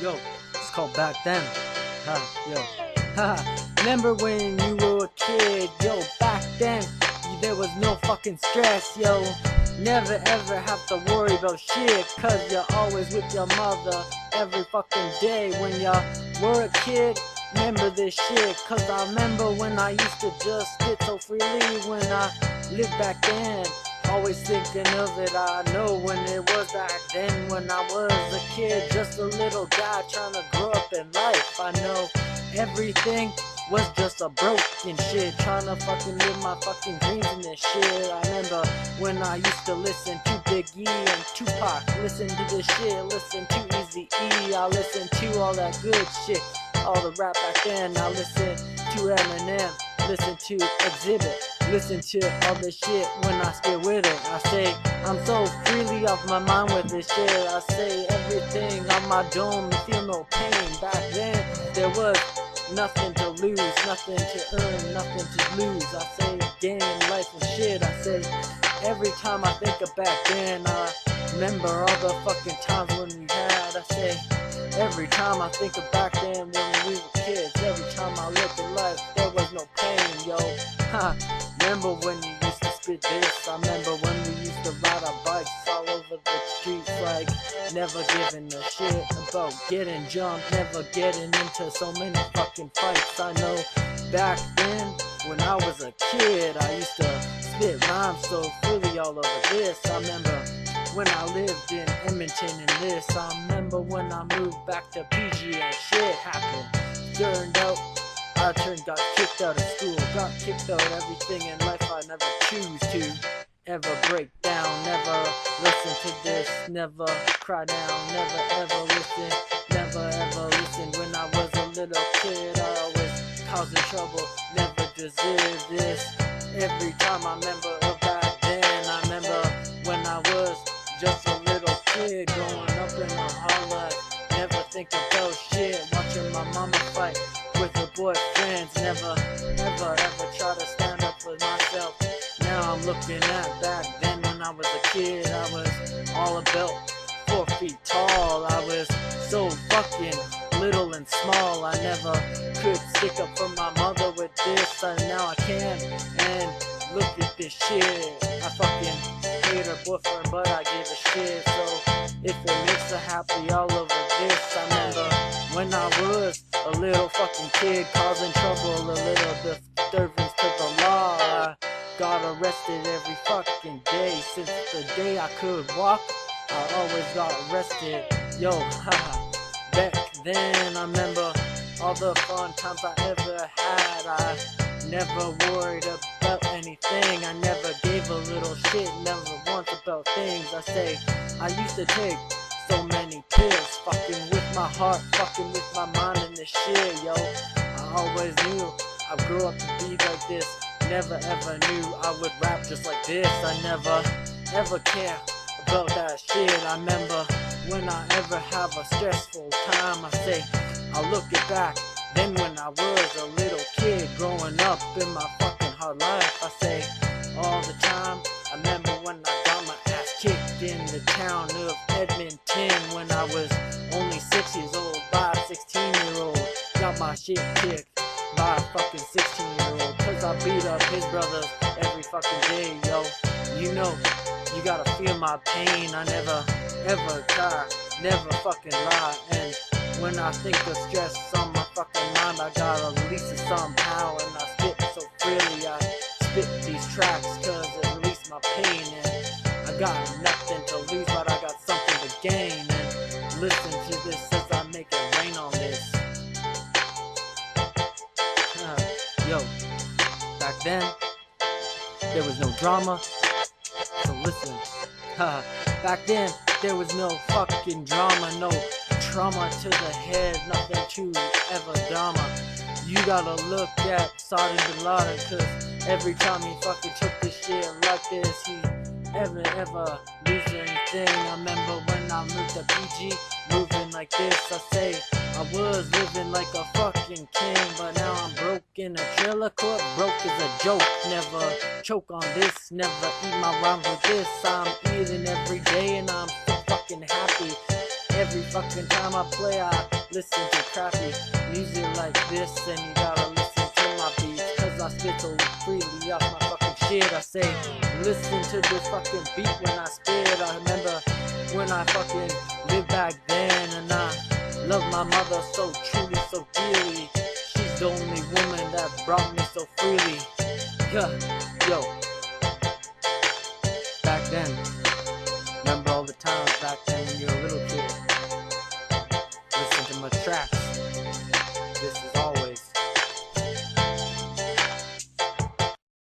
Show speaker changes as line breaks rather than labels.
Yo, it's called Back Then. Yo. Remember when you were a kid? Yo, back then, there was no fucking stress, yo. Never ever have to worry about shit, cause you're always with your mother every fucking day. When you were a kid, remember this shit, cause I remember when I used to just spit so freely when I lived back then. Always thinking of it, I know when it was back then, when I was a kid, just a little guy trying to grow up in life. I know everything was just a broken shit, trying to fucking live my fucking dreams in this shit. I remember when I used to listen to Big E and Tupac, listen to this shit, listen to Eazy-E, I listen to all that good shit, all the rap back then. I listen to Eminem, listen to Exhibit, listen to all this shit when I spit with it. I say I'm so freely off my mind with this shit. I say everything on my dome and feel no pain. Back then there was nothing to lose, nothing to earn, nothing to lose. I say game, life and shit. I say every time I think of back then, I remember all the fucking times when we had. I say every time I think of back then when we were kids, every time I look at life, there was no pain, yo. Remember when you used to spit this? I remember when we used to ride our bikes all over the streets, like never giving a shit about getting jumped, never getting into so many fucking fights. I know back then when I was a kid, I used to spit rhymes so freely all over this. I remember when I lived in Edmonton and this. I remember when I moved back to PG and shit happened. Turned out got kicked out of school, got kicked out of everything in life I never choose to ever break down, never listen to this, never cry down, never ever listen, never ever listen. When I was a little kid, I always causing trouble, never deserved this. Every time I remember of back then, I remember when I was just a little kid growing up in a hard life, never think about shit, watching my mama fight with her boyfriends, never ever try to stand up for myself. Now I'm looking at back then when I was a kid, I was all about 4 feet tall. I was so fucking little and small. I never could stick up for my mother with this, and now I can. And look at this shit, I fucking hate her boyfriend, but I give a shit. So if it makes her happy all over this, I remember when I was a little fucking kid causing trouble, a little disturbance to the law. I got arrested every fucking day. Since the day I could walk, I always got arrested. Yo, back then I remember all the fun times I ever had. I never worried about anything, I never gave a little shit, never once about things. I say I used to take so many pills, fucking with my heart, fucking with my mind and this shit, yo. I always knew I grew up to be like this, never ever knew I would rap just like this. I never ever care about that shit. I remember when I ever have a stressful time, I say I'll look it back then when I was a little kid growing up in my fucking hard life. I say all the time, I remember when I got my ass kicked in the town of Edmonton when I was only 6 years old by a 16-year-old. Got my shit kicked by a fucking 16-year-old, cause I beat up his brothers every fucking day, yo. You know, you gotta feel my pain. I never ever cry, never fucking lie. And when I think of stress on my fucking mind, I gotta release it somehow. And I spit so freely, I spit these tracks cause it released my pain. And I got nothing to lose, but I got something to gain. And listen to this as I make it rain on this. Yo, back then, there was no drama, so listen. Back then, there was no fucking drama, no trauma to the head, nothing to ever drama. You gotta look at Sergeant Bin Laden, cause every time he fucking took this shit like this, he ever lose anything. I remember when I moved to PG, moving like this. I say I was living like a fucking king, but now I'm broke in a trailer court. Broke is a joke, never choke on this, never eat my rhymes with this. I'm eating every day and I'm so fucking happy. every fucking time I play, I listen to crappy music like this, and you gotta listen to my beats, cause I spit so freely off my fucking shit. I say, listen to this fucking beat when I spit. I remember when I fucking lived back then, and I love my mother so truly, so dearly. She's the only woman that brought me so freely. Yo, back then, remember all the times back then when you were a little kid. Listen to my tracks.